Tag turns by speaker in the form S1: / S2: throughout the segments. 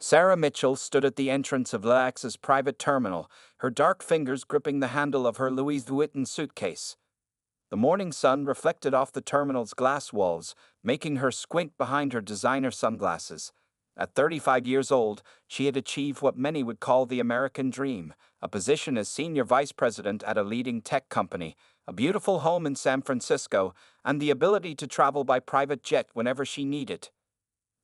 S1: Sarah Mitchell stood at the entrance of LAX's private terminal, her dark fingers gripping the handle of her Louis Vuitton suitcase. The morning sun reflected off the terminal's glass walls, making her squint behind her designer sunglasses. At 35 years old, she had achieved what many would call the American dream, a position as senior vice president at a leading tech company, a beautiful home in San Francisco, and the ability to travel by private jet whenever she needed.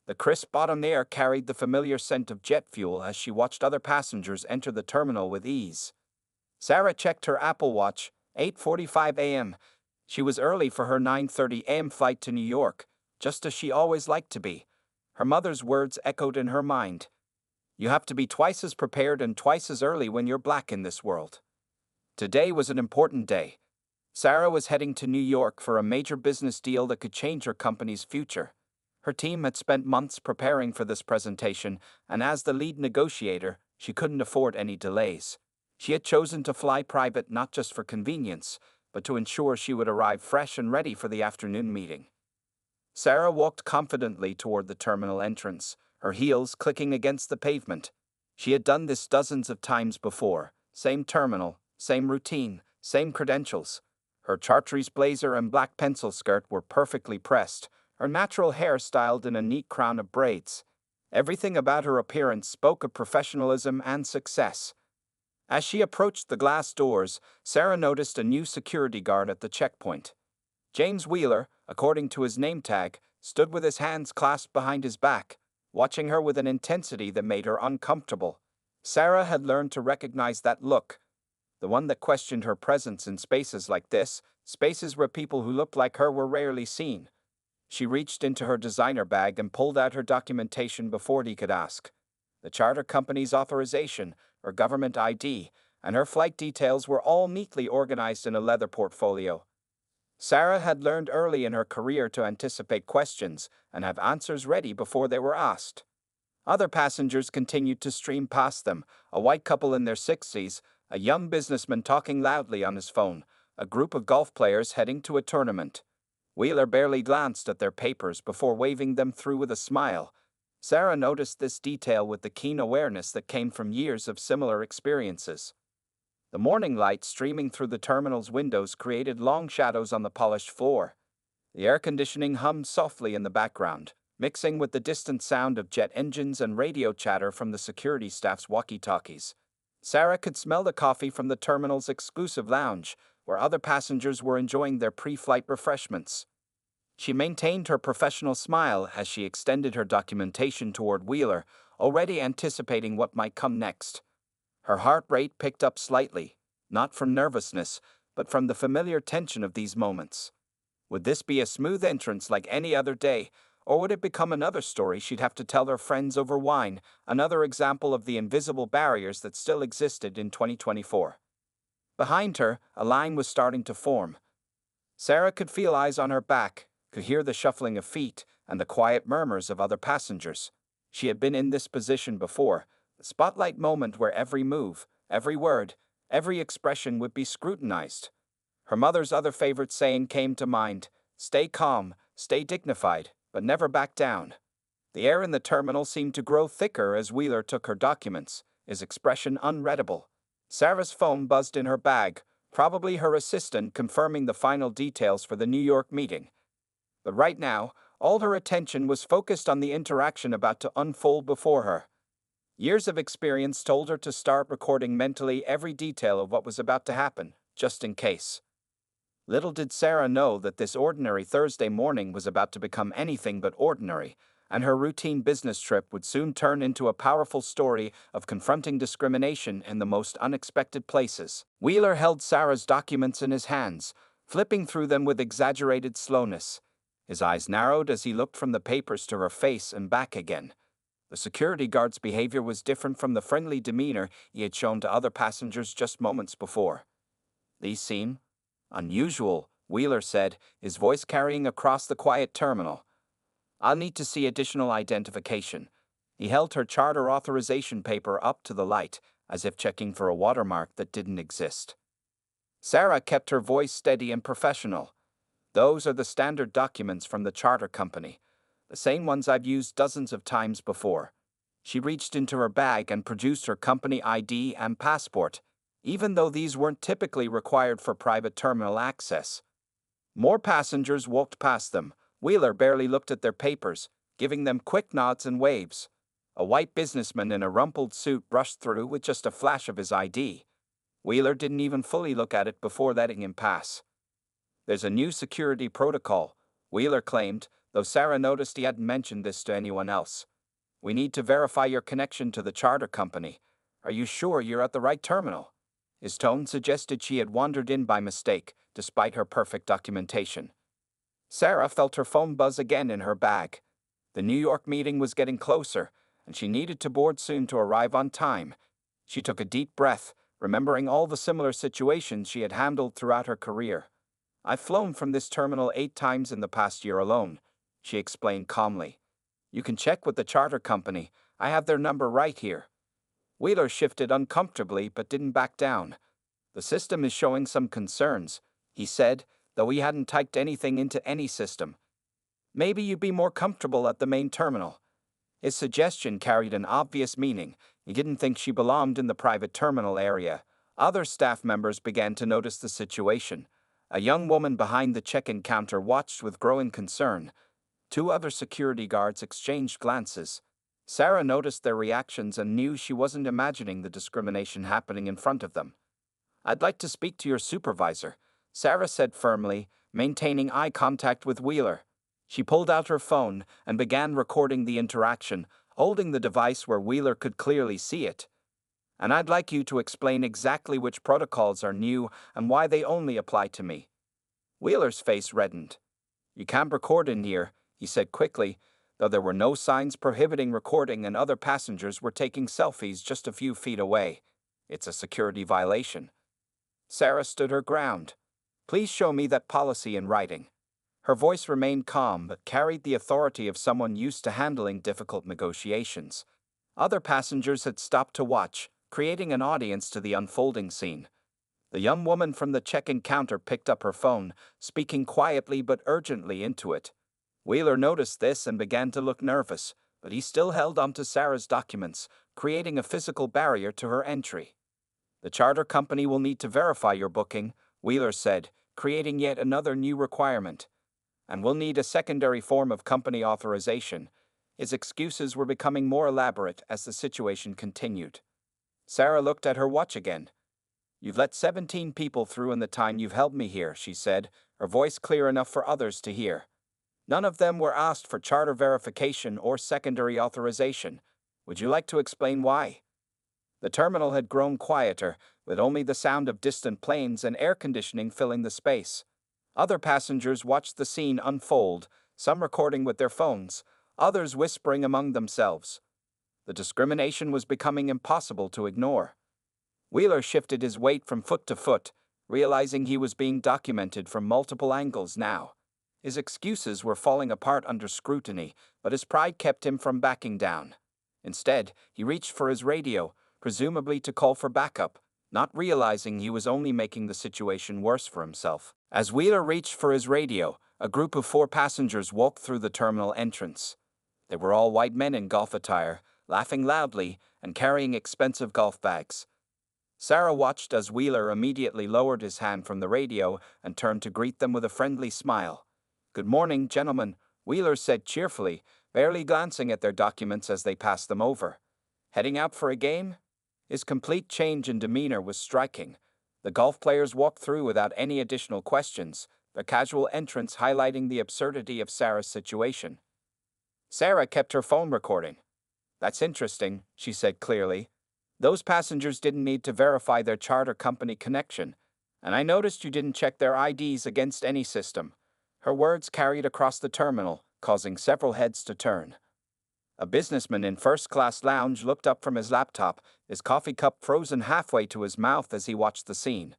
S1: The crisp autumn air carried the familiar scent of jet fuel as she watched other passengers enter the terminal with ease. Sarah checked her Apple Watch, 8:45 a.m. She was early for her 9:30 a.m. flight to New York, just as she always liked to be. Her mother's words echoed in her mind. You have to be twice as prepared and twice as early when you're black in this world. Today was an important day. Sarah was heading to New York for a major business deal that could change her company's future. Her team had spent months preparing for this presentation, and as the lead negotiator, she couldn't afford any delays. She had chosen to fly private not just for convenience, but to ensure she would arrive fresh and ready for the afternoon meeting. Sarah walked confidently toward the terminal entrance, her heels clicking against the pavement. She had done this dozens of times before. Same terminal, same routine, same credentials. Her chartreuse blazer and black pencil skirt were perfectly pressed, her natural hair styled in a neat crown of braids. Everything about her appearance spoke of professionalism and success. As she approached the glass doors, Sarah noticed a new security guard at the checkpoint. James Wheeler, according to his name tag, stood with his hands clasped behind his back, watching her with an intensity that made her uncomfortable. Sarah had learned to recognize that look, the one that questioned her presence in spaces like this, spaces where people who looked like her were rarely seen. She reached into her designer bag and pulled out her documentation before he could ask. The charter company's authorization, her government ID, and her flight details were all neatly organized in a leather portfolio. Sarah had learned early in her career to anticipate questions and have answers ready before they were asked. Other passengers continued to stream past them, a white couple in their 60s, a young businessman talking loudly on his phone, a group of golf players heading to a tournament. Wheeler barely glanced at their papers before waving them through with a smile. Sarah noticed this detail with the keen awareness that came from years of similar experiences. The morning light streaming through the terminal's windows created long shadows on the polished floor. The air conditioning hummed softly in the background, mixing with the distant sound of jet engines and radio chatter from the security staff's walkie-talkies. Sarah could smell the coffee from the terminal's exclusive lounge, where other passengers were enjoying their pre-flight refreshments. She maintained her professional smile as she extended her documentation toward Wheeler, already anticipating what might come next. Her heart rate picked up slightly, not from nervousness, but from the familiar tension of these moments. Would this be a smooth entrance like any other day, or would it become another story she'd have to tell her friends over wine, another example of the invisible barriers that still existed in 2024? Behind her, a line was starting to form. Sarah could feel eyes on her back, could hear the shuffling of feet and the quiet murmurs of other passengers. She had been in this position before, the spotlight moment where every move, every word, every expression would be scrutinized. Her mother's other favorite saying came to mind: stay calm, stay dignified, but never back down. The air in the terminal seemed to grow thicker as Wheeler took her documents, his expression unreadable. Sarah's phone buzzed in her bag, probably her assistant confirming the final details for the New York meeting. But right now, all her attention was focused on the interaction about to unfold before her. Years of experience told her to start recording mentally every detail of what was about to happen, just in case. Little did Sarah know that this ordinary Thursday morning was about to become anything but ordinary, and her routine business trip would soon turn into a powerful story of confronting discrimination in the most unexpected places. Wheeler held Sarah's documents in his hands, flipping through them with exaggerated slowness. His eyes narrowed as he looked from the papers to her face and back again. The security guard's behavior was different from the friendly demeanor he had shown to other passengers just moments before. "These seem unusual," Wheeler said, his voice carrying across the quiet terminal. "I'll need to see additional identification." He held her charter authorization paper up to the light, as if checking for a watermark that didn't exist. Sarah kept her voice steady and professional. "Those are the standard documents from the charter company, the same ones I've used dozens of times before." She reached into her bag and produced her company ID and passport, even though these weren't typically required for private terminal access. More passengers walked past them. Wheeler barely looked at their papers, giving them quick nods and waves. A white businessman in a rumpled suit brushed through with just a flash of his ID. Wheeler didn't even fully look at it before letting him pass. "There's a new security protocol," Wheeler claimed, though Sarah noticed he hadn't mentioned this to anyone else. "We need to verify your connection to the charter company. Are you sure you're at the right terminal?" His tone suggested she had wandered in by mistake, despite her perfect documentation. Sarah felt her phone buzz again in her bag. The New York meeting was getting closer, and she needed to board soon to arrive on time. She took a deep breath, remembering all the similar situations she had handled throughout her career. "I've flown from this terminal 8 times in the past year alone," she explained calmly. "You can check with the charter company. I have their number right here." Wheeler shifted uncomfortably but didn't back down. "The system is showing some concerns," he said, though he hadn't typed anything into any system. "Maybe you'd be more comfortable at the main terminal." His suggestion carried an obvious meaning. He didn't think she belonged in the private terminal area. Other staff members began to notice the situation. A young woman behind the check-in counter watched with growing concern. 2 other security guards exchanged glances. Sarah noticed their reactions and knew she wasn't imagining the discrimination happening in front of them. "I'd like to speak to your supervisor," Sarah said firmly, maintaining eye contact with Wheeler. She pulled out her phone and began recording the interaction, holding the device where Wheeler could clearly see it. "And I'd like you to explain exactly which protocols are new and why they only apply to me." Wheeler's face reddened. "You can't record in here," he said quickly, though there were no signs prohibiting recording and other passengers were taking selfies just a few feet away. "It's a security violation." Sarah stood her ground. "Please show me that policy in writing." Her voice remained calm but carried the authority of someone used to handling difficult negotiations. Other passengers had stopped to watch, creating an audience to the unfolding scene. The young woman from the check-in counter picked up her phone, speaking quietly but urgently into it. Wheeler noticed this and began to look nervous, but he still held onto Sarah's documents, creating a physical barrier to her entry. "The charter company will need to verify your booking," Wheeler said, creating yet another new requirement. "And we'll need a secondary form of company authorization." His excuses were becoming more elaborate as the situation continued. Sarah looked at her watch again. "You've let 17 people through in the time you've held me here," she said, her voice clear enough for others to hear. "None of them were asked for charter verification or secondary authorization. Would you like to explain why?" The terminal had grown quieter, with only the sound of distant planes and air conditioning filling the space. Other passengers watched the scene unfold, some recording with their phones, others whispering among themselves. The discrimination was becoming impossible to ignore. Wheeler shifted his weight from foot to foot, realizing he was being documented from multiple angles now. His excuses were falling apart under scrutiny, but his pride kept him from backing down. Instead, he reached for his radio, presumably to call for backup, not realizing he was only making the situation worse for himself. As Wheeler reached for his radio, a group of 4 passengers walked through the terminal entrance. They were all white men in golf attire, laughing loudly and carrying expensive golf bags. Sarah watched as Wheeler immediately lowered his hand from the radio and turned to greet them with a friendly smile. "Good morning, gentlemen," Wheeler said cheerfully, barely glancing at their documents as they passed them over. "Heading out for a game?" His complete change in demeanor was striking. The golf players walked through without any additional questions, their casual entrance highlighting the absurdity of Sarah's situation. Sarah kept her phone recording. "That's interesting," she said clearly. "Those passengers didn't need to verify their charter company connection, and I noticed you didn't check their IDs against any system." Her words carried across the terminal, causing several heads to turn. A businessman in first-class lounge looked up from his laptop, his coffee cup frozen halfway to his mouth as he watched the scene.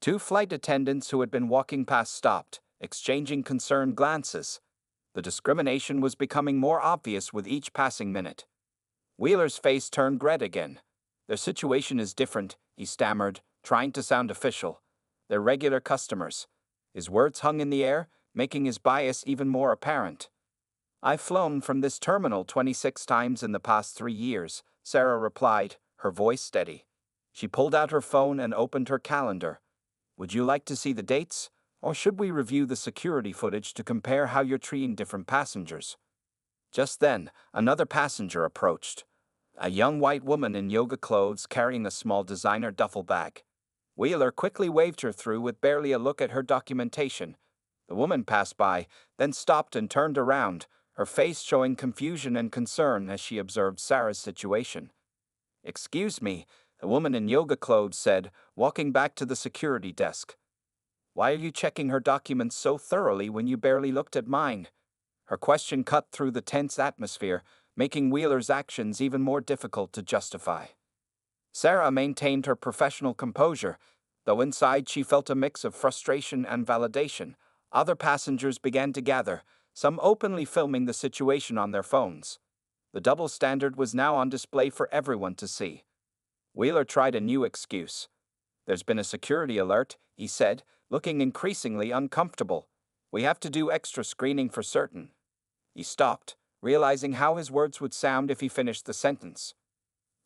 S1: 2 flight attendants who had been walking past stopped, exchanging concerned glances. The discrimination was becoming more obvious with each passing minute. Wheeler's face turned red again. "Their situation is different," he stammered, trying to sound official. "They're regular customers." His words hung in the air, making his bias even more apparent. I've flown from this terminal 26 times in the past 3 years, Sarah replied, her voice steady. She pulled out her phone and opened her calendar. Would you like to see the dates? Or should we review the security footage to compare how you're treating different passengers? Just then, another passenger approached. A young white woman in yoga clothes carrying a small designer duffel bag. Wheeler quickly waved her through with barely a look at her documentation. The woman passed by, then stopped and turned around, her face showing confusion and concern as she observed Sarah's situation. Excuse me, the woman in yoga clothes said, walking back to the security desk. Why are you checking her documents so thoroughly when you barely looked at mine? Her question cut through the tense atmosphere, making Wheeler's actions even more difficult to justify. Sarah maintained her professional composure, though inside she felt a mix of frustration and validation. Other passengers began to gather, some openly filming the situation on their phones. The double standard was now on display for everyone to see. Wheeler tried a new excuse. There's been a security alert, he said, looking increasingly uncomfortable. We have to do extra screening for certain. He stopped, realizing how his words would sound if he finished the sentence.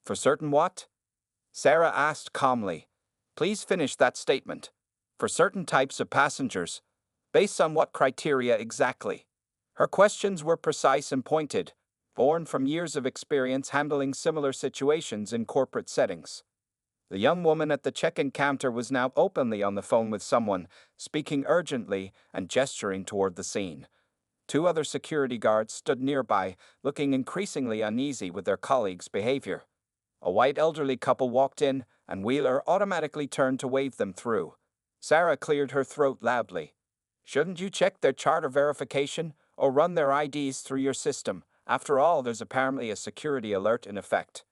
S1: For certain what? Sarah asked calmly. Please finish that statement. For certain types of passengers. Based on what criteria exactly? Her questions were precise and pointed, born from years of experience handling similar situations in corporate settings. The young woman at the check-in counter was now openly on the phone with someone, speaking urgently and gesturing toward the scene. Two other security guards stood nearby, looking increasingly uneasy with their colleagues' behavior. A white elderly couple walked in, and Wheeler automatically turned to wave them through. Sarah cleared her throat loudly. Shouldn't you check their charter verification or run their IDs through your system? After all, there's apparently a security alert in effect.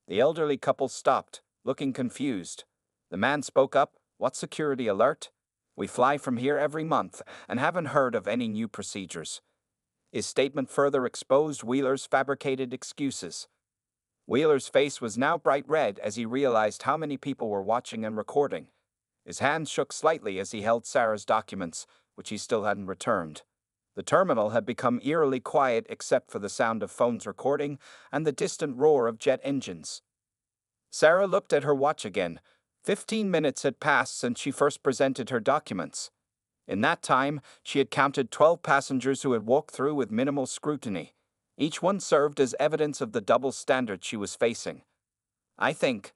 S1: The elderly couple stopped, looking confused. The man spoke up. What security alert? We fly from here every month and haven't heard of any new procedures. His statement further exposed Wheeler's fabricated excuses. Wheeler's face was now bright red as he realized how many people were watching and recording. His hands shook slightly as he held Sarah's documents, which he still hadn't returned. The terminal had become eerily quiet except for the sound of phones recording and the distant roar of jet engines. Sarah looked at her watch again. 15 minutes had passed since she first presented her documents. In that time, she had counted 12 passengers who had walked through with minimal scrutiny. Each one served as evidence of the double standard she was facing. I think,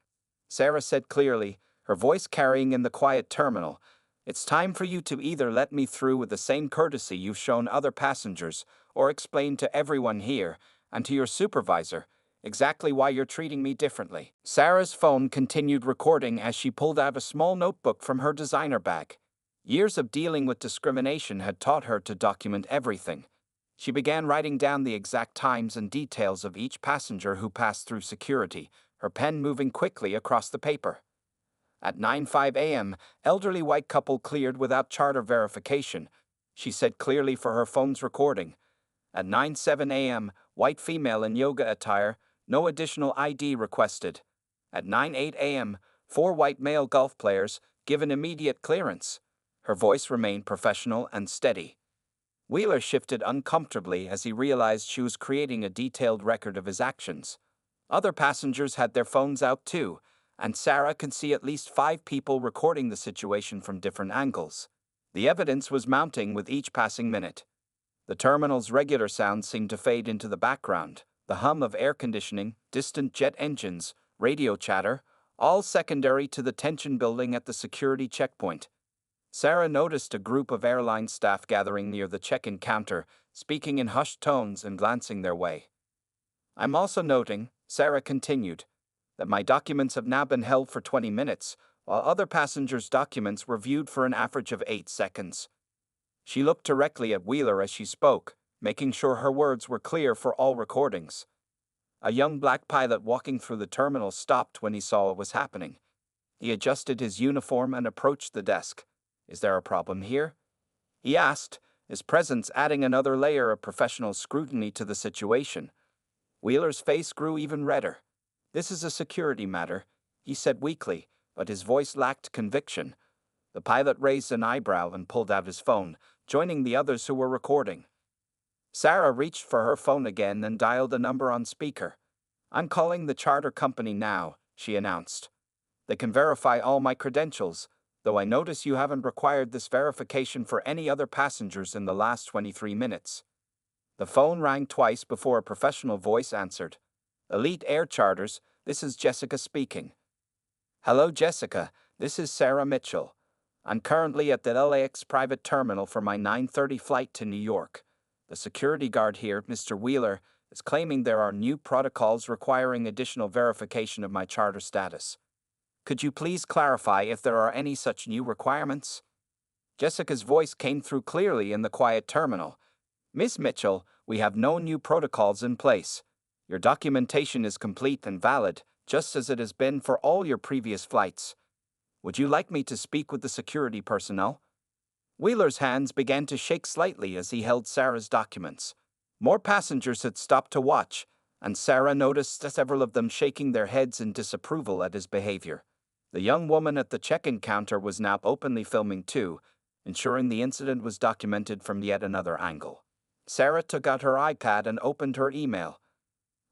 S1: Sarah said clearly, her voice carrying in the quiet terminal, it's time for you to either let me through with the same courtesy you've shown other passengers, or explain to everyone here, and to your supervisor, exactly why you're treating me differently. Sarah's phone continued recording as she pulled out a small notebook from her designer bag. Years of dealing with discrimination had taught her to document everything. She began writing down the exact times and details of each passenger who passed through security, her pen moving quickly across the paper. At 9:05 a.m., elderly white couple cleared without charter verification, she said clearly for her phone's recording. At 9:07 a.m., white female in yoga attire, no additional ID requested. At 9:08 a.m., 4 white male golf players, given immediate clearance. Her voice remained professional and steady. Wheeler shifted uncomfortably as he realized she was creating a detailed record of his actions. Other passengers had their phones out too, and Sarah could see at least 5 people recording the situation from different angles. The evidence was mounting with each passing minute. The terminal's regular sounds seemed to fade into the background, the hum of air conditioning, distant jet engines, radio chatter, all secondary to the tension building at the security checkpoint. Sarah noticed a group of airline staff gathering near the check-in counter, speaking in hushed tones and glancing their way. I'm also noting, Sarah continued, that my documents have now been held for 20 minutes, while other passengers' documents were viewed for an average of 8 seconds. She looked directly at Wheeler as she spoke, making sure her words were clear for all recordings. A young black pilot walking through the terminal stopped when he saw what was happening. He adjusted his uniform and approached the desk. Is there a problem here? He asked, his presence adding another layer of professional scrutiny to the situation. Wheeler's face grew even redder. This is a security matter, he said weakly, but his voice lacked conviction. The pilot raised an eyebrow and pulled out his phone, joining the others who were recording. Sarah reached for her phone again and dialed a number on speaker. "I'm calling the charter company now," she announced. "They can verify all my credentials, though I notice you haven't required this verification for any other passengers in the last 23 minutes. The phone rang twice before a professional voice answered. "Elite Air Charters, this is Jessica speaking." "Hello, Jessica, this is Sarah Mitchell. I'm currently at the LAX private terminal for my 9:30 flight to New York. The security guard here, Mr. Wheeler, is claiming there are new protocols requiring additional verification of my charter status. Could you please clarify if there are any such new requirements?" Jessica's voice came through clearly in the quiet terminal. "Miss Mitchell, we have no new protocols in place. Your documentation is complete and valid, just as it has been for all your previous flights. Would you like me to speak with the security personnel?" Wheeler's hands began to shake slightly as he held Sarah's documents. More passengers had stopped to watch, and Sarah noticed several of them shaking their heads in disapproval at his behavior. The young woman at the check-in counter was now openly filming too, ensuring the incident was documented from yet another angle. Sarah took out her iPad and opened her email.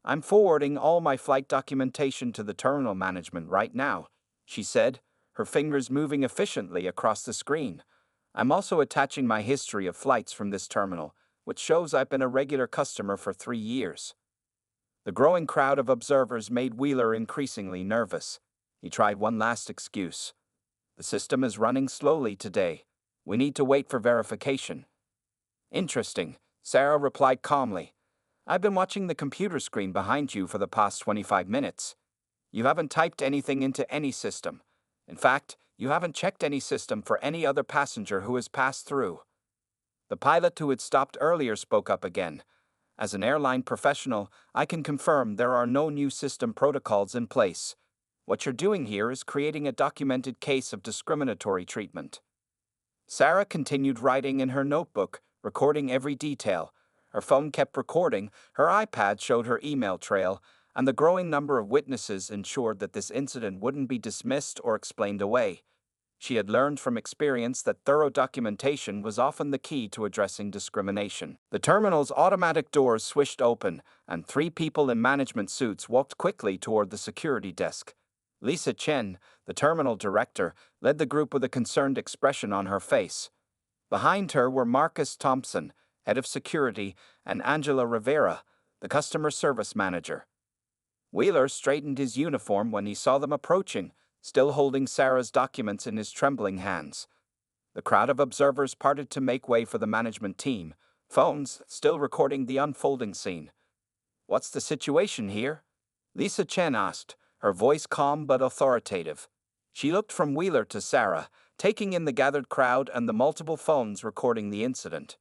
S1: "I'm forwarding all my flight documentation to the terminal management right now," she said, her fingers moving efficiently across the screen. "I'm also attaching my history of flights from this terminal, which shows I've been a regular customer for 3 years." The growing crowd of observers made Wheeler increasingly nervous. He tried one last excuse. "The system is running slowly today. We need to wait for verification." "Interesting," Sarah replied calmly. "I've been watching the computer screen behind you for the past 25 minutes. You haven't typed anything into any system. In fact, you haven't checked any system for any other passenger who has passed through." The pilot who had stopped earlier spoke up again. "As an airline professional, I can confirm there are no new system protocols in place. What you're doing here is creating a documented case of discriminatory treatment." Sarah continued writing in her notebook, recording every detail. Her phone kept recording, her iPad showed her email trail, and the growing number of witnesses ensured that this incident wouldn't be dismissed or explained away. She had learned from experience that thorough documentation was often the key to addressing discrimination. The terminal's automatic doors swished open, and 3 people in management suits walked quickly toward the security desk. Lisa Chen, the terminal director, led the group with a concerned expression on her face. Behind her were Marcus Thompson, head of security, and Angela Rivera, the customer service manager. Wheeler straightened his uniform when he saw them approaching, still holding Sarah's documents in his trembling hands. The crowd of observers parted to make way for the management team, phones still recording the unfolding scene. "What's the situation here?" Lisa Chen asked, her voice calm but authoritative. She looked from Wheeler to Sarah, taking in the gathered crowd and the multiple phones recording the incident.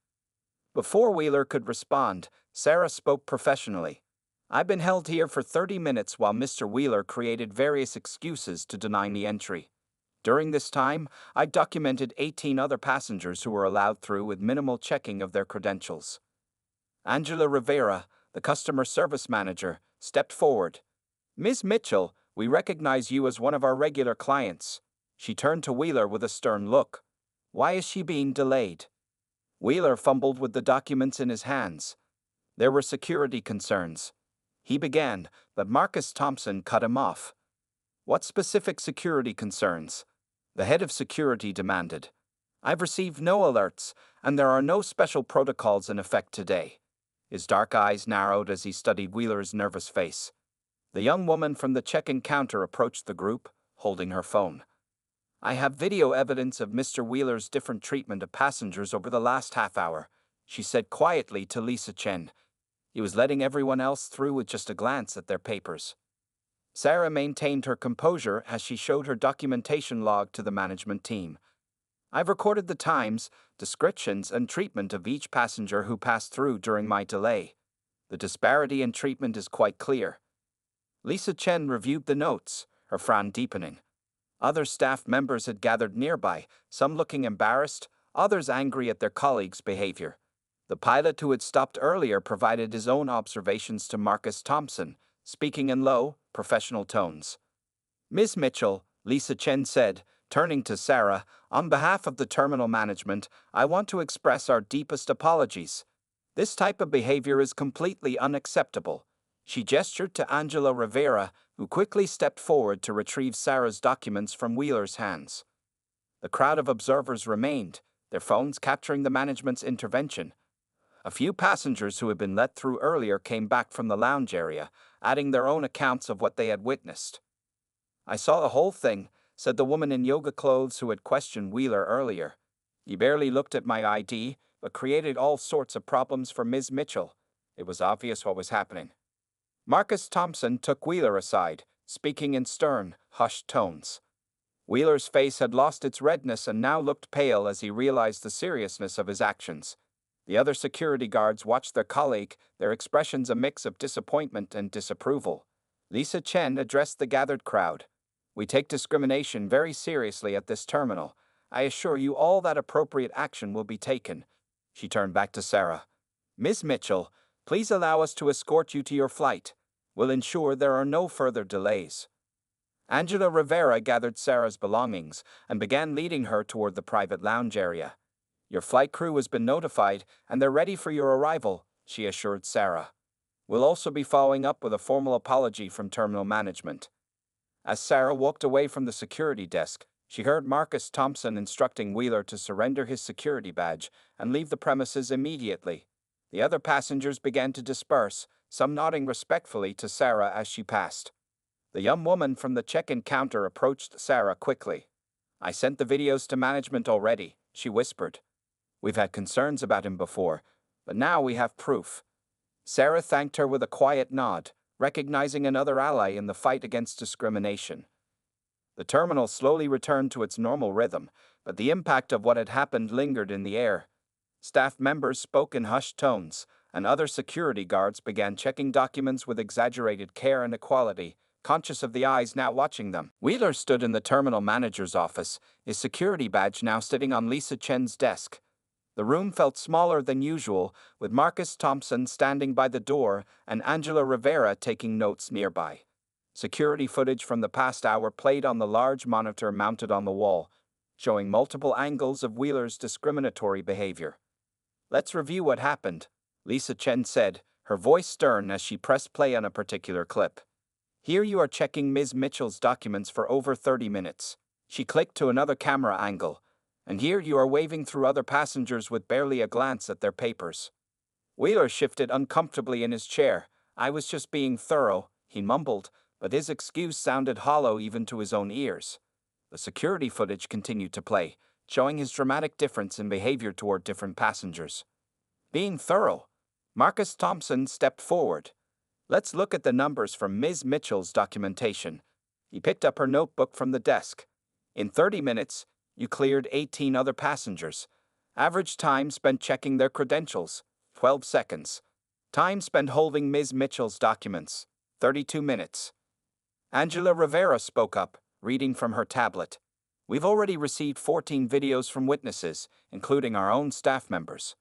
S1: Before Wheeler could respond, Sarah spoke professionally. "I've been held here for 30 minutes while Mr. Wheeler created various excuses to deny me entry. During this time, I documented 18 other passengers who were allowed through with minimal checking of their credentials." Angela Rivera, the customer service manager, stepped forward. "Ms. Mitchell, we recognize you as one of our regular clients." She turned to Wheeler with a stern look. "Why is she being delayed?" Wheeler fumbled with the documents in his hands. There were security concerns. He began, but Marcus Thompson cut him off. "What specific security concerns?" the head of security demanded. "I've received no alerts, and there are no special protocols in effect today." His dark eyes narrowed as he studied Wheeler's nervous face. The young woman from the check-in counter approached the group, holding her phone. "I have video evidence of Mr. Wheeler's different treatment of passengers over the last half hour," she said quietly to Lisa Chen. "He was letting everyone else through with just a glance at their papers." Sarah maintained her composure as she showed her documentation log to the management team. "I've recorded the times, descriptions, and treatment of each passenger who passed through during my delay. The disparity in treatment is quite clear." Lisa Chen reviewed the notes, her frown deepening. Other staff members had gathered nearby, some looking embarrassed, others angry at their colleagues' behavior. The pilot who had stopped earlier provided his own observations to Marcus Thompson, speaking in low, professional tones. "Ms. Mitchell," Lisa Chen said, turning to Sarah, "on behalf of the terminal management, I want to express our deepest apologies. This type of behavior is completely unacceptable. She gestured to Angela Rivera, who quickly stepped forward to retrieve Sarah's documents from Wheeler's hands. The crowd of observers remained, their phones capturing the management's intervention. A few passengers who had been let through earlier came back from the lounge area, adding their own accounts of what they had witnessed. "I saw the whole thing," said the woman in yoga clothes who had questioned Wheeler earlier. "He barely looked at my ID, but created all sorts of problems for Ms. Mitchell. It was obvious what was happening." Marcus Thompson took Wheeler aside, speaking in stern, hushed tones. Wheeler's face had lost its redness and now looked pale as he realized the seriousness of his actions. The other security guards watched their colleague, their expressions a mix of disappointment and disapproval. Lisa Chen addressed the gathered crowd. "We take discrimination very seriously at this terminal. I assure you all that appropriate action will be taken." She turned back to Sarah. "Ms. Mitchell, please allow us to escort you to your flight. We'll ensure there are no further delays." Angela Rivera gathered Sarah's belongings and began leading her toward the private lounge area. "Your flight crew has been notified, and they're ready for your arrival," she assured Sarah. "We'll also be following up with a formal apology from terminal management." As Sarah walked away from the security desk, she heard Marcus Thompson instructing Wheeler to surrender his security badge and leave the premises immediately. The other passengers began to disperse, some nodding respectfully to Sarah as she passed. The young woman from the check-in counter approached Sarah quickly. "I sent the videos to management already," she whispered. "We've had concerns about him before, but now we have proof." Sarah thanked her with a quiet nod, recognizing another ally in the fight against discrimination. The terminal slowly returned to its normal rhythm, but the impact of what had happened lingered in the air. Staff members spoke in hushed tones, and other security guards began checking documents with exaggerated care and equality, conscious of the eyes now watching them. Wheeler stood in the terminal manager's office, his security badge now sitting on Lisa Chen's desk. The room felt smaller than usual, with Marcus Thompson standing by the door and Angela Rivera taking notes nearby. Security footage from the past hour played on the large monitor mounted on the wall, showing multiple angles of Wheeler's discriminatory behavior. "Let's review what happened," Lisa Chen said, her voice stern as she pressed play on a particular clip. "Here you are checking Ms. Mitchell's documents for over 30 minutes. She clicked to another camera angle. And here you are waving through other passengers with barely a glance at their papers." Wheeler shifted uncomfortably in his chair. "I was just being thorough," he mumbled, but his excuse sounded hollow even to his own ears. The security footage continued to play, showing his dramatic difference in behavior toward different passengers. "Being thorough?" Marcus Thompson stepped forward. "Let's look at the numbers from Ms. Mitchell's documentation." He picked up her notebook from the desk. "In 30 minutes, you cleared 18 other passengers. Average time spent checking their credentials, 12 seconds. Time spent holding Ms. Mitchell's documents, 32 minutes. Angela Rivera spoke up, reading from her tablet. "We've already received 14 videos from witnesses, including our own staff members.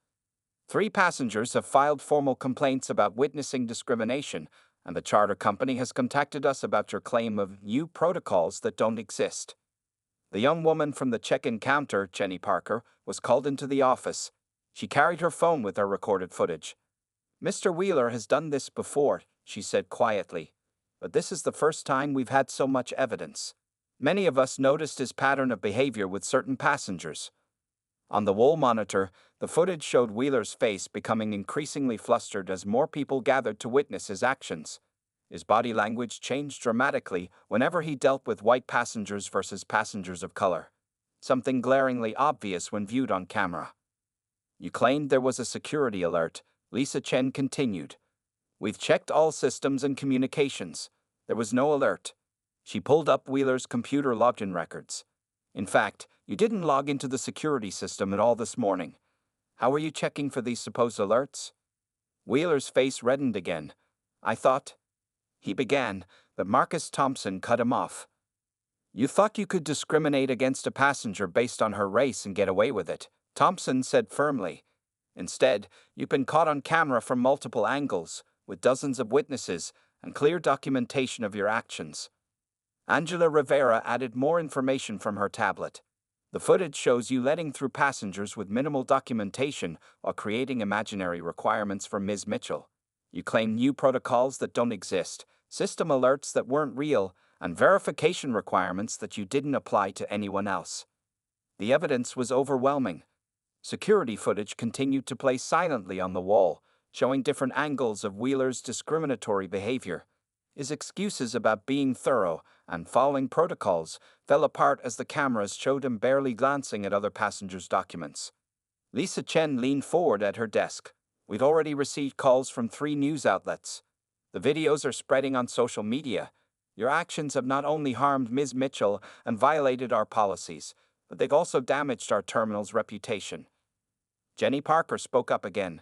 S1: 3 passengers have filed formal complaints about witnessing discrimination, and the charter company has contacted us about your claim of new protocols that don't exist." The young woman from the check-in counter, Jenny Parker, was called into the office. She carried her phone with her recorded footage. "Mr. Wheeler has done this before," she said quietly, "but this is the first time we've had so much evidence. Many of us noticed his pattern of behavior with certain passengers." On the wall monitor, the footage showed Wheeler's face becoming increasingly flustered as more people gathered to witness his actions. His body language changed dramatically whenever he dealt with white passengers versus passengers of color, something glaringly obvious when viewed on camera. "You claimed there was a security alert," Lisa Chen continued. "We've checked all systems and communications. There was no alert." She pulled up Wheeler's computer login records. "In fact, you didn't log into the security system at all this morning. How were you checking for these supposed alerts?" Wheeler's face reddened again. "I thought—" he began, but Marcus Thompson cut him off. "You thought you could discriminate against a passenger based on her race and get away with it," Thompson said firmly. "Instead, you've been caught on camera from multiple angles, with dozens of witnesses and clear documentation of your actions." Angela Rivera added more information from her tablet. The footage shows you letting through passengers with minimal documentation while creating imaginary requirements for Ms. Mitchell. You claim new protocols that don't exist, system alerts that weren't real, and verification requirements that you didn't apply to anyone else. The evidence was overwhelming. Security footage continued to play silently on the wall, showing different angles of Wheeler's discriminatory behavior. His excuses about being thorough and following protocols fell apart as the cameras showed him barely glancing at other passengers' documents. Lisa Chen leaned forward at her desk. We've already received calls from 3 news outlets. The videos are spreading on social media. Your actions have not only harmed Ms. Mitchell and violated our policies, but they've also damaged our terminal's reputation. Jenny Parker spoke up again.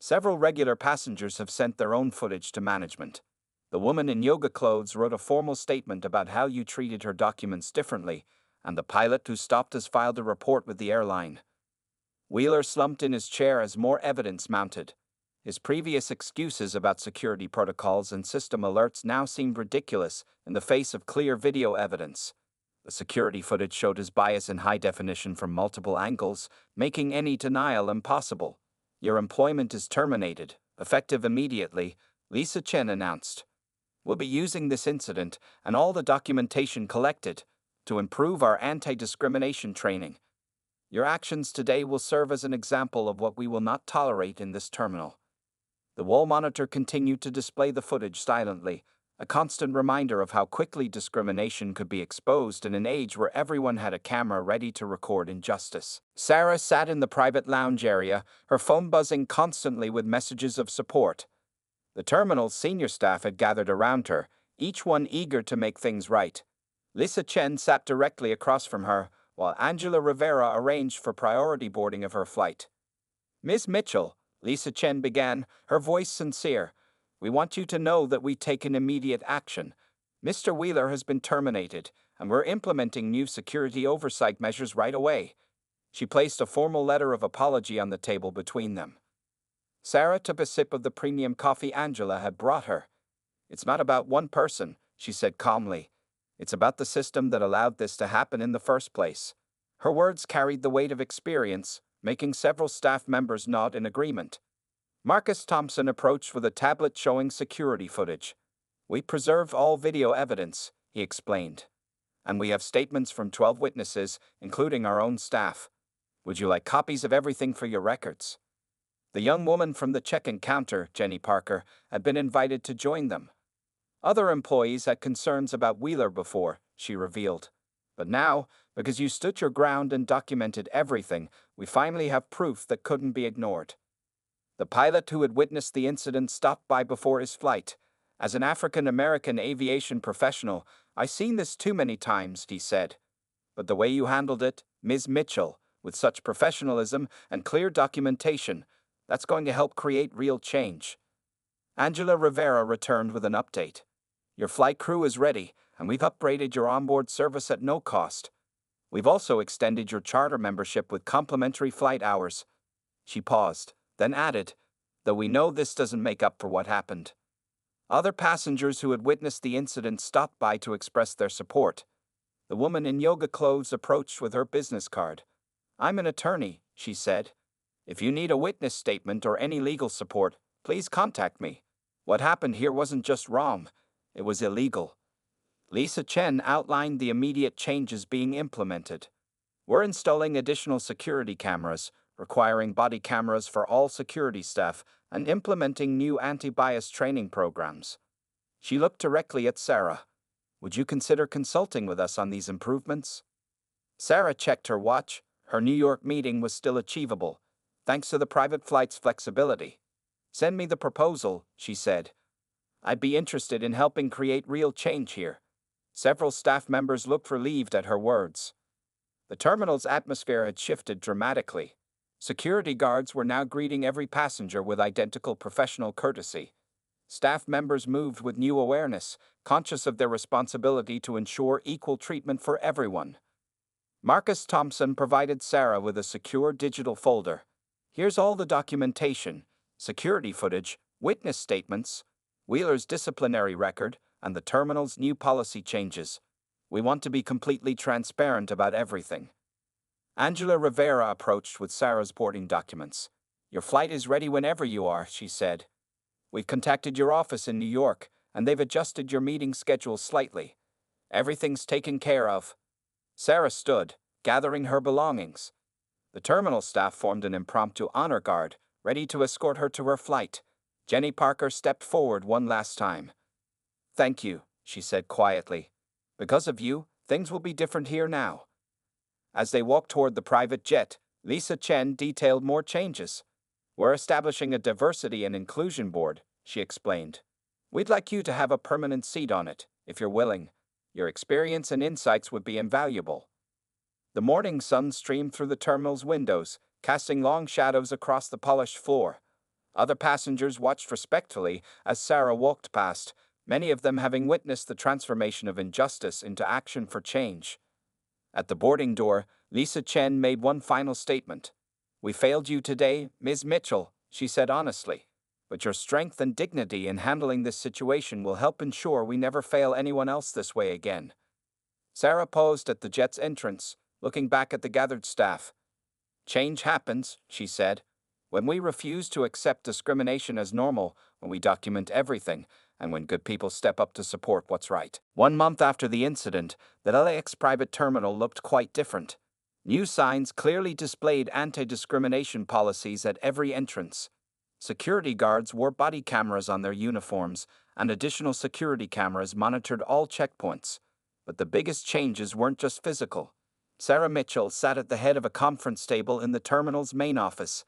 S1: Several regular passengers have sent their own footage to management. The woman in yoga clothes wrote a formal statement about how you treated her documents differently, and the pilot who stopped has filed a report with the airline. Wheeler slumped in his chair as more evidence mounted. His previous excuses about security protocols and system alerts now seemed ridiculous in the face of clear video evidence. The security footage showed his bias in high definition from multiple angles, making any denial impossible. Your employment is terminated, effective immediately, Lisa Chen announced. We'll be using this incident and all the documentation collected to improve our anti-discrimination training. Your actions today will serve as an example of what we will not tolerate in this terminal. The wall monitor continued to display the footage silently, a constant reminder of how quickly discrimination could be exposed in an age where everyone had a camera ready to record injustice. Sarah sat in the private lounge area, her phone buzzing constantly with messages of support. The terminal's senior staff had gathered around her, each one eager to make things right. Lisa Chen sat directly across from her, while Angela Rivera arranged for priority boarding of her flight. Ms. Mitchell, Lisa Chen began, her voice sincere, we want you to know that we've taken immediate action. Mr. Wheeler has been terminated, and we're implementing new security oversight measures right away. She placed a formal letter of apology on the table between them. Sarah took a sip of the premium coffee Angela had brought her. It's not about one person, she said calmly. It's about the system that allowed this to happen in the first place. Her words carried the weight of experience, making several staff members nod in agreement. Marcus Thompson approached with a tablet showing security footage. We preserved all video evidence, he explained. And we have statements from 12 witnesses, including our own staff. Would you like copies of everything for your records? The young woman from the check-in counter, Jenny Parker, had been invited to join them. Other employees had concerns about Wheeler before, she revealed. But now, because you stood your ground and documented everything, we finally have proof that couldn't be ignored. The pilot who had witnessed the incident stopped by before his flight. As an African-American aviation professional, I've seen this too many times, he said. But the way you handled it, Ms. Mitchell, with such professionalism and clear documentation, that's going to help create real change. Angela Rivera returned with an update. Your flight crew is ready, and we've upgraded your onboard service at no cost. We've also extended your charter membership with complimentary flight hours. She paused, then added, though we know this doesn't make up for what happened. Other passengers who had witnessed the incident stopped by to express their support. The woman in yoga clothes approached with her business card. I'm an attorney, she said. If you need a witness statement or any legal support, please contact me. What happened here wasn't just wrong, it was illegal. Lisa Chen outlined the immediate changes being implemented. We're installing additional security cameras, requiring body cameras for all security staff, and implementing new anti-bias training programs. She looked directly at Sarah. Would you consider consulting with us on these improvements? Sarah checked her watch. Her New York meeting was still achievable, thanks to the private flight's flexibility. Send me the proposal, she said. I'd be interested in helping create real change here. Several staff members looked relieved at her words. The terminal's atmosphere had shifted dramatically. Security guards were now greeting every passenger with identical professional courtesy. Staff members moved with new awareness, conscious of their responsibility to ensure equal treatment for everyone. Marcus Thompson provided Sarah with a secure digital folder. Here's all the documentation, security footage, witness statements, Wheeler's disciplinary record, and the terminal's new policy changes. We want to be completely transparent about everything. Angela Rivera approached with Sarah's boarding documents. "Your flight is ready whenever you are," she said. "We've contacted your office in New York, and they've adjusted your meeting schedule slightly. Everything's taken care of." Sarah stood, gathering her belongings. The terminal staff formed an impromptu honor guard, ready to escort her to her flight. Jenny Parker stepped forward one last time. "Thank you," she said quietly. "Because of you, things will be different here now." As they walked toward the private jet, Lisa Chen detailed more changes. "We're establishing a diversity and inclusion board," she explained. "We'd like you to have a permanent seat on it, if you're willing. Your experience and insights would be invaluable." The morning sun streamed through the terminal's windows, casting long shadows across the polished floor. Other passengers watched respectfully as Sarah walked past, many of them having witnessed the transformation of injustice into action for change. At the boarding door, Lisa Chen made one final statement. "We failed you today, Ms. Mitchell," she said honestly. "But your strength and dignity in handling this situation will help ensure we never fail anyone else this way again." Sarah paused at the jet's entrance, looking back at the gathered staff. "Change happens," she said, "when we refuse to accept discrimination as normal, when we document everything, and when good people step up to support what's right." 1 month after the incident, the LAX private terminal looked quite different. New signs clearly displayed anti-discrimination policies at every entrance. Security guards wore body cameras on their uniforms, and additional security cameras monitored all checkpoints. But the biggest changes weren't just physical. Sarah Mitchell sat at the head of a conference table in the terminal's main office.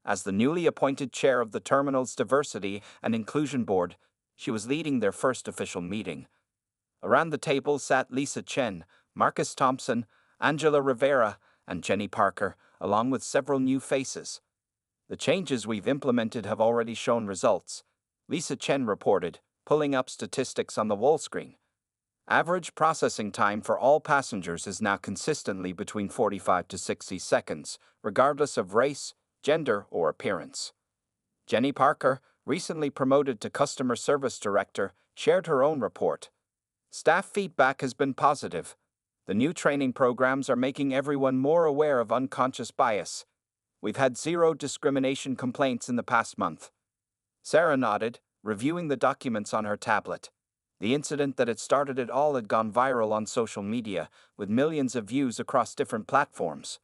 S1: As the newly appointed chair of the terminal's Diversity and Inclusion Board, she was leading their first official meeting. Around the table sat Lisa Chen, Marcus Thompson, Angela Rivera, and Jenny Parker, along with several new faces. "The changes we've implemented have already shown results," Lisa Chen reported, pulling up statistics on the wall screen. "Average processing time for all passengers is now consistently between 45 to 60 seconds, regardless of race, gender, or appearance." Jenny Parker, recently promoted to Customer Service Director, shared her own report. "Staff feedback has been positive. The new training programs are making everyone more aware of unconscious bias. We've had 0 discrimination complaints in the past month." Sarah nodded, reviewing the documents on her tablet. The incident that had started it all had gone viral on social media, with millions of views across different platforms.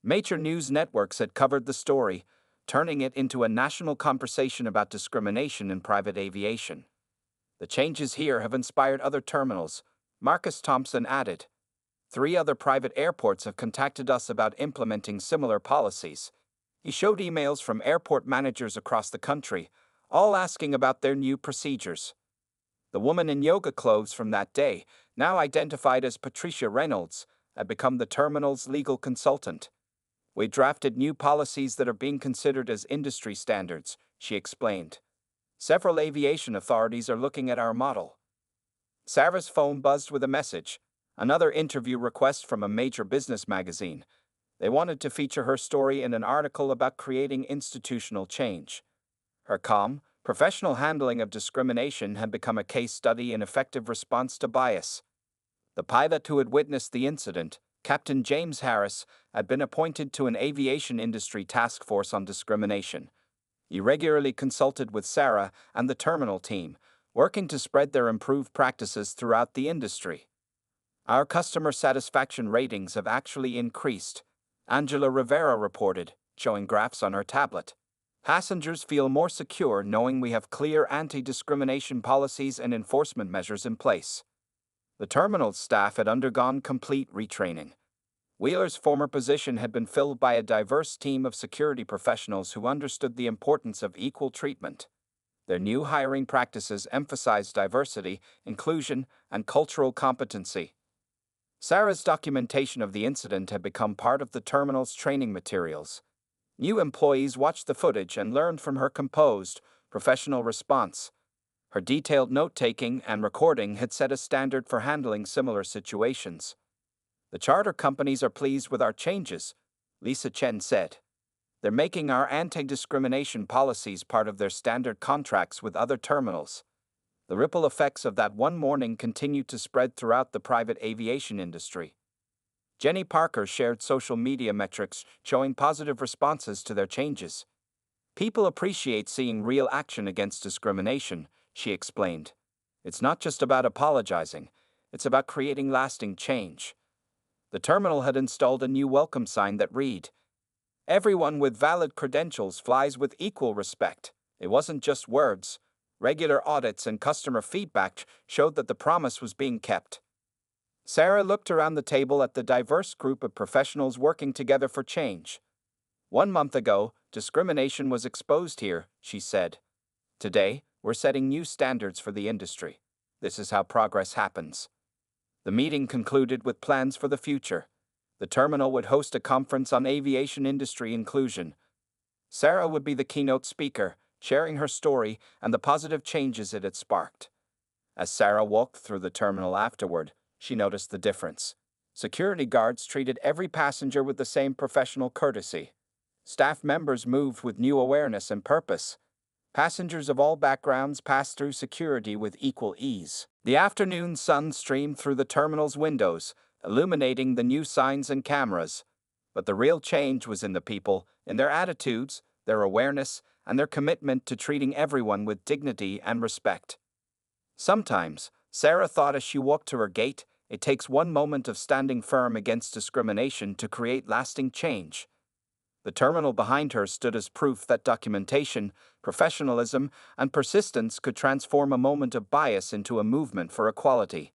S1: Major news networks had covered the story, turning it into a national conversation about discrimination in private aviation. "The changes here have inspired other terminals," Marcus Thompson added. "3 other private airports have contacted us about implementing similar policies." He showed emails from airport managers across the country, all asking about their new procedures. The woman in yoga clothes from that day, now identified as Patricia Reynolds, had become the terminal's legal consultant. "We drafted new policies that are being considered as industry standards," she explained. "Several aviation authorities are looking at our model." Sarah's phone buzzed with a message, another interview request from a major business magazine. They wanted to feature her story in an article about creating institutional change. Her calm, professional handling of discrimination had become a case study in effective response to bias. The pilot who had witnessed the incident, Captain James Harris, had been appointed to an aviation industry task force on discrimination. He regularly consulted with Sarah and the terminal team, working to spread their improved practices throughout the industry. "Our customer satisfaction ratings have actually increased," Angela Rivera reported, showing graphs on her tablet. "Passengers feel more secure knowing we have clear anti-discrimination policies and enforcement measures in place." The terminal's staff had undergone complete retraining. Wheeler's former position had been filled by a diverse team of security professionals who understood the importance of equal treatment. Their new hiring practices emphasized diversity, inclusion, and cultural competency. Sarah's documentation of the incident had become part of the terminal's training materials. New employees watched the footage and learned from her composed, professional response. Her detailed note-taking and recording had set a standard for handling similar situations. "The charter companies are pleased with our changes," Lisa Chen said. "They're making our anti-discrimination policies part of their standard contracts with other terminals." The ripple effects of that one morning continued to spread throughout the private aviation industry. Jenny Parker shared social media metrics showing positive responses to their changes. People appreciate seeing real action against discrimination, she explained. It's not just about apologizing, it's about creating lasting change. The terminal had installed a new welcome sign that read, "Everyone with valid credentials flies with equal respect." It wasn't just words. Regular audits and customer feedback showed that the promise was being kept. Sarah looked around the table at the diverse group of professionals working together for change. 1 month ago, discrimination was exposed here, she said. Today, we're setting new standards for the industry. This is how progress happens. The meeting concluded with plans for the future. The terminal would host a conference on aviation industry inclusion. Sarah would be the keynote speaker, sharing her story and the positive changes it had sparked. As Sarah walked through the terminal afterward, she noticed the difference. Security guards treated every passenger with the same professional courtesy. Staff members moved with new awareness and purpose. Passengers of all backgrounds passed through security with equal ease. The afternoon sun streamed through the terminal's windows, illuminating the new signs and cameras. But the real change was in the people, in their attitudes, their awareness, and their commitment to treating everyone with dignity and respect. Sometimes, Sarah thought as she walked to her gate, it takes one moment of standing firm against discrimination to create lasting change. The terminal behind her stood as proof that documentation, professionalism, and persistence could transform a moment of bias into a movement for equality.